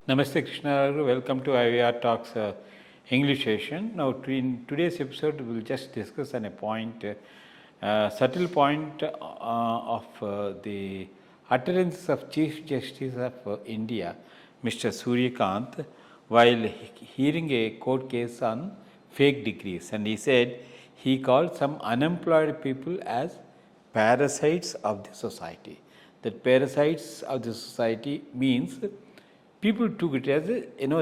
Namaste Krishna Rao, welcome to IYRTalks English session. Now in today's episode we will just discuss on a point, subtle point of the utterances of Chief Justice of India, Mr. Suryakant, while hearing a court case on fake degrees, and he said he called some unemployed people as parasites of the society. That parasites of the society means people took it as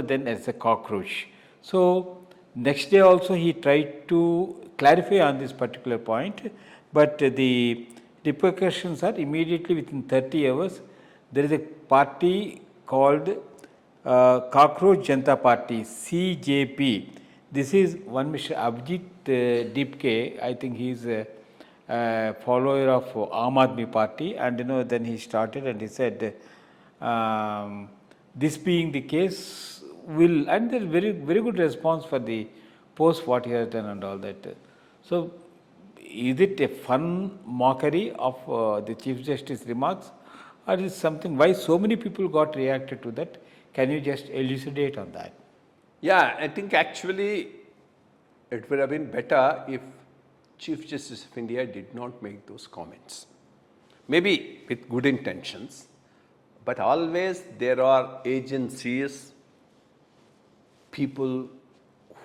then as a cockroach. So next day also he tried to clarify on this particular point, but the repercussions are immediately within 30 hours. There is a party called Cockroach Janata Party, CJP. This is one Mr. Abhijeet Dipke. I think he is a follower of Aam Aadmi Party, and then he started and he said, this being the case, and there is very good response for the post what he has done and all that. So, is it a fun mockery of the Chief Justice remarks, or is something why so many people got reacted to that? Can you just elucidate on that? Yeah, I think actually it would have been better if Chief Justice of India did not make those comments. Maybe with good intentions, but always there are agencies, people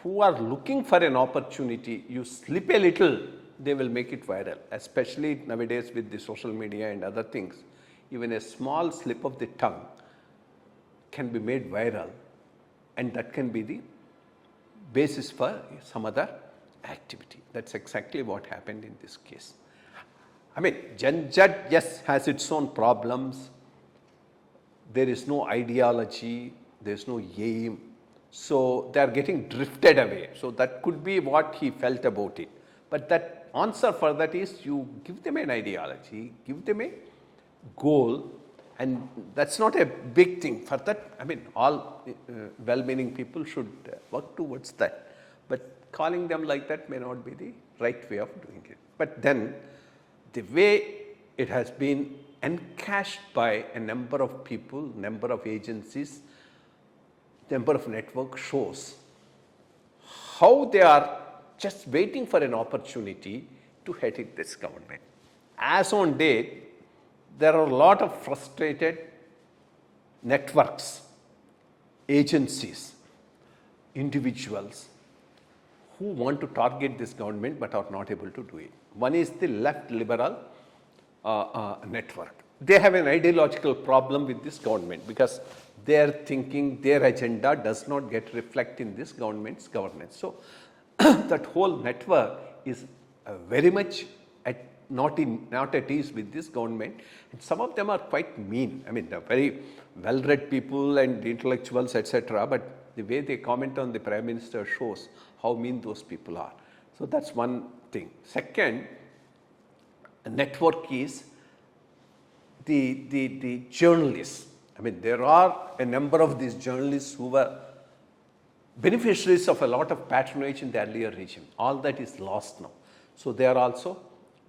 who are looking for an opportunity. You slip a little, they will make it viral, especially nowadays with the social media and other things. Even a small slip of the tongue can be made viral, and that can be the basis for some other activity. That's exactly what happened in this case. I mean, Janjat, yes, has its own problems. There is no ideology, there is no aim. So they are getting drifted away. So that could be what he felt about it. But that answer for that is you give them an ideology, give them a goal, and that's not a big thing. For that, I mean, all well-meaning people should work towards that. But calling them like that may not be the right way of doing it. But then the way it has been encashed by a number of people, number of agencies, number of network shows how they are just waiting for an opportunity to hit this government. As on date, there are a lot of frustrated networks, agencies, individuals who want to target this government but are not able to do it. One is the left liberal network. They have an ideological problem with this government because their thinking, their agenda does not get reflected in this government's governance. So that whole network is very much not at ease with this government, and some of them are quite mean. I mean, they're very well-read people and intellectuals, etc. But the way they comment on the Prime Minister shows how mean those people are. So that's one thing. Second, a network is the journalists. I mean, there are a number of these journalists who were beneficiaries of a lot of patronage in the earlier regime. All that is lost now. So they are also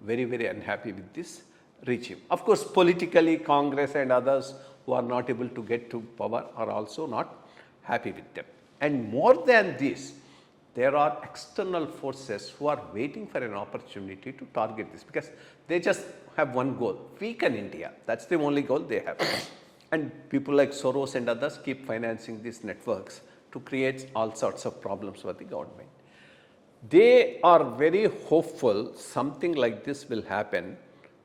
very, very unhappy with this regime. Of course, politically, Congress and others who are not able to get to power are also not happy with them. And more than this, there are external forces who are waiting for an opportunity to target this because they just have one goal: weaken India. That's the only goal they have. And people like Soros and others keep financing these networks to create all sorts of problems for the government. They are very hopeful something like this will happen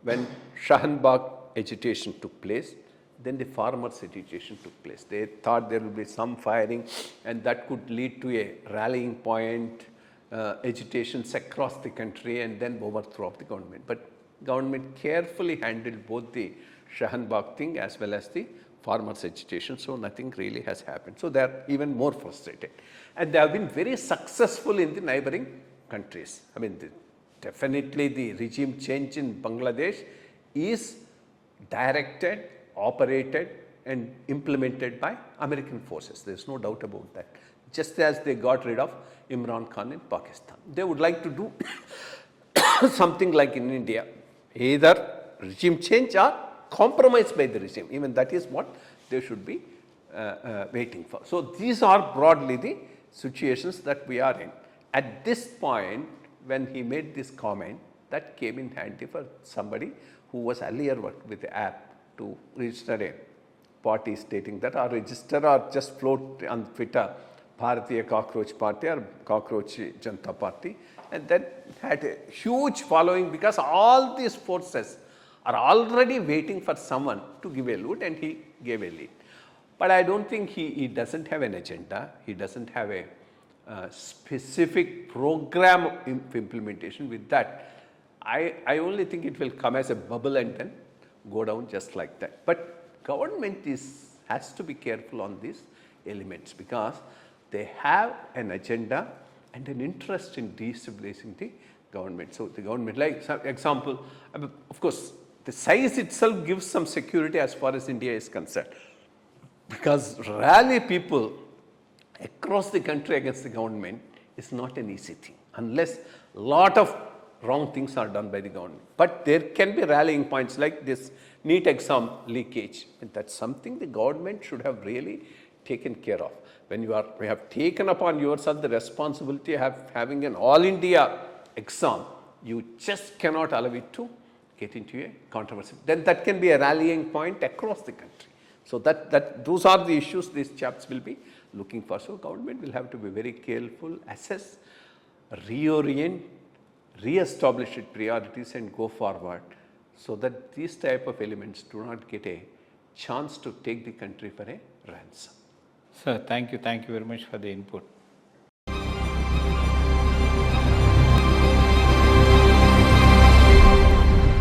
when Shahanbagh agitation took place. Then the farmers' agitation took place. They thought there would be some firing and that could lead to a rallying point, agitations across the country and then overthrow of the government. But government carefully handled both the Shahanbagh thing as well as the farmers' agitation, so nothing really has happened. So they are even more frustrated. And they have been very successful in the neighboring countries. I mean, definitely the regime change in Bangladesh is directed, operated and implemented by American forces. There is no doubt about that. Just as they got rid of Imran Khan in Pakistan. They would like to do something like in India, either regime change or compromise by the regime. Even that is what they should be waiting for. So these are broadly the situations that we are in. At this point, when he made this comment, that came in handy for somebody who was earlier worked with the app to register a party stating that, or register or just float on Twitter Bharatiya Cockroach Party or Cockroach Janata Party, and that had a huge following because all these forces are already waiting for someone to give a loot, and he gave a lead. But I don't think he doesn't have an agenda, he doesn't have a specific program of implementation with that. I only think it will come as a bubble and then go down just like that. But government has to be careful on these elements because they have an agenda and an interest in destabilizing the government. So the government, like some example, of course, the size itself gives some security as far as India is concerned, because rally people across the country against the government is not an easy thing unless a lot of wrong things are done by the government. But there can be rallying points like this NEET exam leakage, and that's something the government should have really taken care of. When you have taken upon yourself the responsibility of having an all India exam, you just cannot allow it to get into a controversy. Then that can be a rallying point across the country. So those are the issues these chaps will be looking for. So government will have to be very careful, assess, reorient, re-establish its priorities and go forward so that these type of elements do not get a chance to take the country for a ransom. Sir, thank you very much for the input.